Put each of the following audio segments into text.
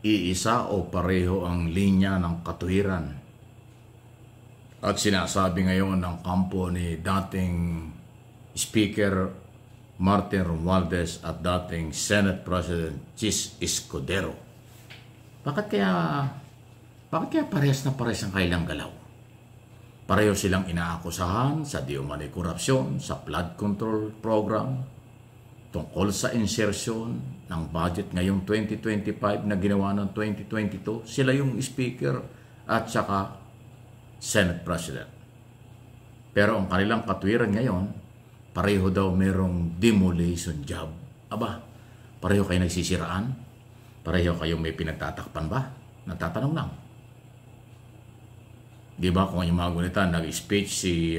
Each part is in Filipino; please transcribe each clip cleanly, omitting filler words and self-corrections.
iisa o pareho ang linya ng katuwiran. At sinasabi ngayon ng kampo ni dating Speaker Martin Romualdez at dating Senate President Chis Escudero. Bakit kaya parehas na parehas ang kailang galaw? Pareho silang inaakusahan sa di umano'y korupsyon, sa flood control program, tungkol sa insertion ng budget ngayong 2025 na ginawa ng 2022. Sila yung Speaker at saka Senate President. Pero ang kanilang katwiran ngayon, pareho daw merong demolition job. Aba, pareho kayo nagsisiraan? Pareho kayo may pinagtatakpan ba? Natatanong lang. Di ba kung yung mga gunita, nag-speech si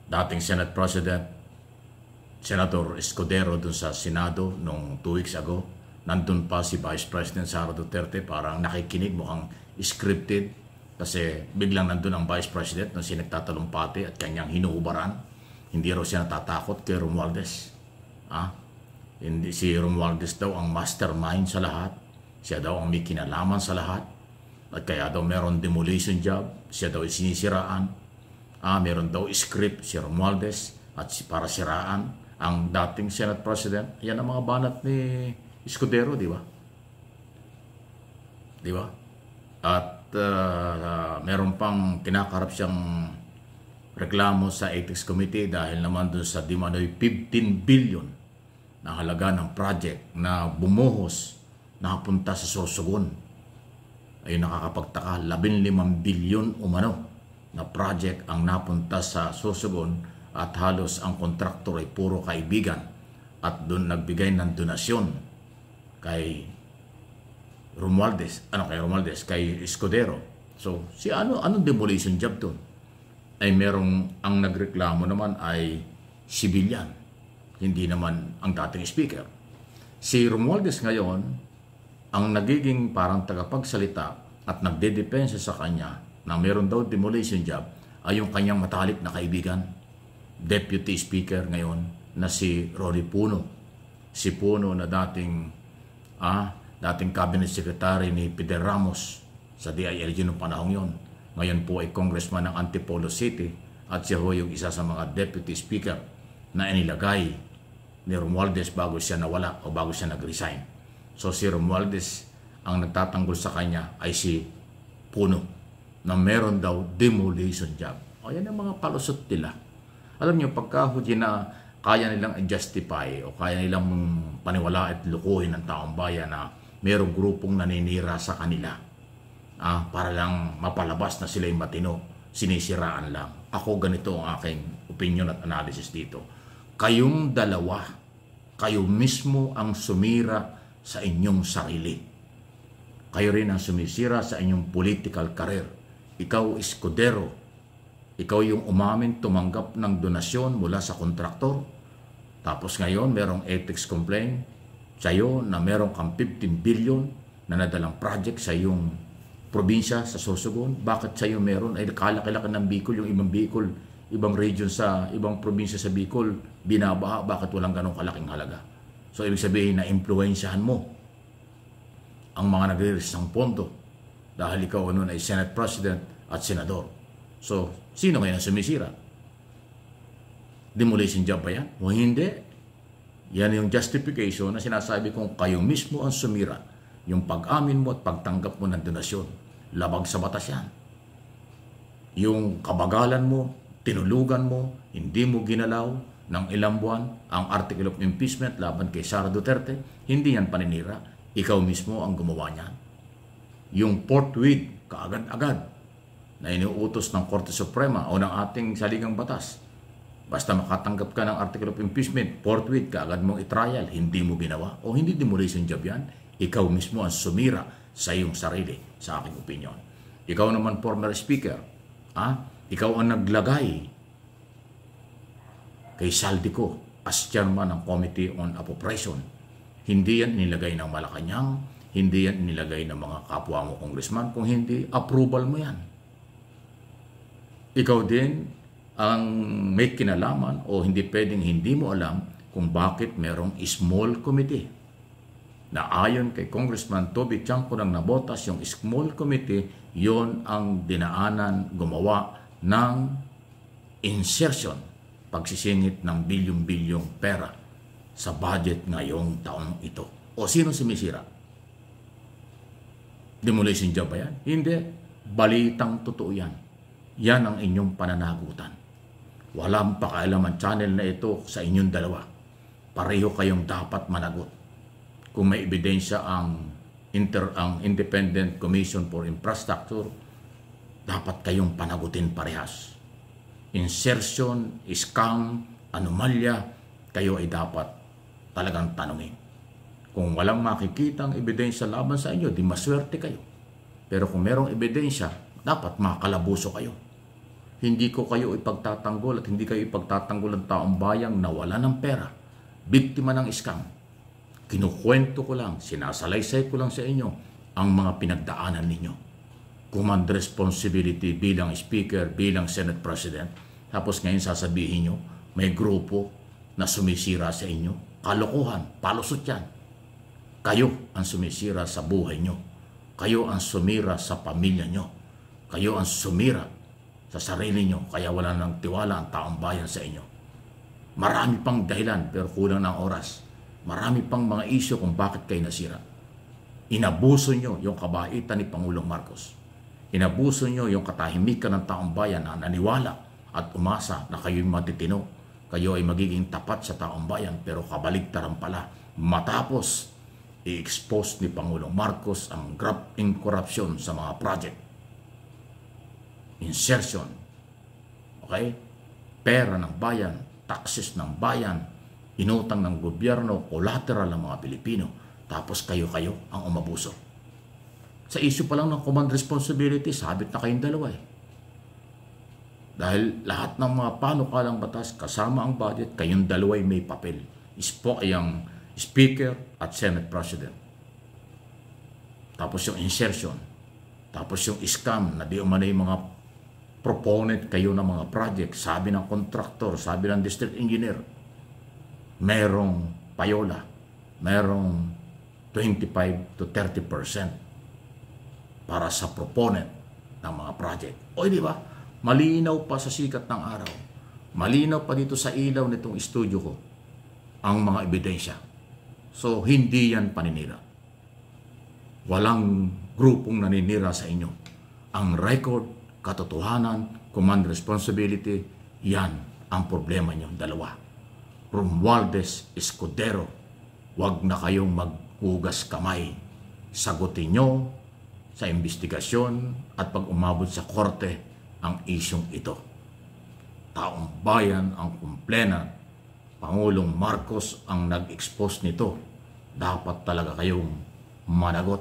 dating Senate President Senator Escudero dun sa Senado nung 2 weeks ago. Nandun pa si Vice President Sara Duterte, parang nakikinig, mukhang scripted. Kasi biglang nandun ang Vice President na sinagtatalumpati at kanyang hinuhubaran. Hindi raw siya natatakot kay Romualdez. Hindi, si Romualdez daw ang mastermind sa lahat. Siya daw ang may kinalaman sa lahat. At kaya daw meron demolition job. Siya daw sinisiraan. Meron daw script si Romualdez at para siraan ang dating Senate President. Yan ang mga banat ni Escudero, di ba? Di ba? At meron pang kinakarap siyang reklamo sa Ethics Committee dahil naman doon sa di manoy 15 billion na halaga ng project na bumuhos nakapunta sa Sorsogon. Ay nakakapagtaka, 15 billion umano na project ang napunta sa Sorsogon at halos ang kontraktor ay puro kaibigan at doon nagbigay ng donasyon kay Romualdez, kay Escudero. So, anong demolition job doon? Ay merong, ang nagreklamo naman ay civilian, hindi naman ang dating speaker. Si Romualdez ngayon, ang nagiging parang tagapagsalita at nagdedepensa sa kanya na meron daw demolition job ay yung kanyang matalik na kaibigan, Deputy Speaker ngayon na si Rory Puno. Si Puno na dating Cabinet Secretary ni Fidel Ramos sa DILG noong panahon yon. Ngayon po ay Congressman ng Antipolo City at siya ho yung isa sa mga Deputy Speaker na inilagay ni Romualdez bago siya nawala o bago siya nag-resign. So si Romualdez, ang nagtatanggol sa kanya ay si Puno na meron daw demolition job. O yan ang mga palusot nila. Alam niyo, pagka na kaya nilang i-justify o kaya nilang paniwala at lukuhin ng taong bayan na merong grupong naninira sa kanila para lang mapalabas na sila yung matino, sinisiraan lang. Ako ganito ang aking opinion at analysis dito. Kayong dalawa, kayo mismo ang sumira sa inyong sarili. Kayo rin ang sumisira sa inyong political career. Ikaw, Escudero, ikaw yung umamin tumanggap ng donasyon mula sa kontraktor. Tapos ngayon, merong ethics complaint sa'yo na merong kang 15 billion na nadalang project sa iyong probinsya sa Sorsogon. Bakit sa'yo meron? Ay kalaki-laki ng Bicol, yung ibang Bicol, ibang region sa ibang probinsya sa Bicol, binabaha. Bakit walang ganong kalaking halaga? So, ibig sabihin na impluensyahan mo ang mga nagre-release ng pondo dahil ikaw noon ay Senate President at Senador. So, sino ngayon ang sumisira? Demolition job ba yan? O hindi. Yan yung justification na sinasabi kong kayo mismo ang sumira. Yung pag-amin mo at pagtanggap mo ng donasyon. Labag sa batas yan. Yung kabagalan mo, tinulugan mo, hindi mo ginalaw ng ilang buwan ang article of impeachment laban kay Sara Duterte, hindi yan paninira. Ikaw mismo ang gumawa niyan. Yung forthwith, kaagad-agad, na iniuutos ng Korte Suprema o ng ating saligang batas. Basta makatanggap ka ng article of impeachment, forthwith, kaagad mong i-trial, hindi mo ginawa o hindi demolition job yan, ikaw mismo ang sumira sa iyong sarili, sa aking opinion. Ikaw naman, former speaker, ikaw ang naglagay kay Saldico as chairman ng Committee on Appropriation. Hindi yan nilagay ng Malacanang, hindi yan nilagay ng mga kapwa mo congressman, kung hindi, approval mo yan. Ikaw din ang may kinalaman o hindi pwedeng hindi mo alam kung bakit merong small committee na ayon kay Congressman Toby Chanco ng nabotas yung small committee, yon ang dinaanan gumawa ng insertion, pagsisingit ng bilyong-bilyong pera sa budget ngayong taong ito. O sino sumisira? Demolition job ba yan? Hindi. Balitang totoo yan. Yan ang inyong pananagutan. Walang pakialam ang channel na ito sa inyong dalawa. Pareho kayong dapat managot. Kung may ebidensya ang Independent Commission for Infrastructure, dapat kayong panagutin parehas. Insertion, scam, anomalya, kayo ay dapat talagang tanungin. Kung walang makikitang ebidensya laban sa inyo, di maswerte kayo. Pero kung merong ebidensya, dapat makalabuso kayo. Hindi ko kayo ipagtatanggol at hindi kayo ipagtatanggol ng taong bayang nawala ng pera, biktima ng scam. Kinukwento ko lang, sinasalaysay ko lang sa inyo ang mga pinagdaanan ninyo. Command responsibility bilang speaker, bilang Senate President. Tapos ngayon sasabihin nyo, may grupo na sumisira sa inyo. Kalokohan, palusot yan. Kayo ang sumisira sa buhay nyo. Kayo ang sumira sa pamilya nyo. Kayo ang sumira sa sarili nyo. Kaya wala nang tiwala ang taong bayan sa inyo. Marami pang dahilan pero kulang ng oras. Marami pang mga isyo kung bakit kayo nasira. Inabuso nyo yung kabaitan ni Pangulong Marcos. Inabuso nyo yung katahimikan ng taong bayan na naniwala at umasa na kayo'y matitino. Kayo ay magiging tapat sa taong bayan pero kabaligtaran pala. Matapos i-expose ni Pangulong Marcos ang grabing korupsyon sa mga project. Insertion. Okay? Pera ng bayan, taxes ng bayan, inutang ng gobyerno, collateral ng mga Pilipino. Tapos kayo ang umabuso. Sa issue pa lang ng command responsibility, sabit na kayong dalawa eh. Dahil lahat ng mga panukalang batas, kasama ang budget, kayong dalawa ay may papel. Ang Speaker at Senate President. Tapos yung insertion. Tapos yung scam na di umano yung mga proponent kayo ng mga project. Sabi ng contractor, sabi ng district engineer, merong payola, merong 25 to 30% para sa proponent ng mga project. O di ba? Malinaw pa sa sikat ng araw. Malinaw pa dito sa ilaw nitong studio ko ang mga ebidensya. So, hindi yan paninira. Walang grupong naninira sa inyo. Ang record, katotohanan, command responsibility, yan ang problema nyo, dalawa. Romualdez Escudero, wag na kayong maghugas kamay. Sagutin nyo sa investigasyon at pag umabot sa korte ang isyong ito. Taong bayan ang kumplena. Pangulong Marcos ang nag-expose nito. Dapat talaga kayong managot.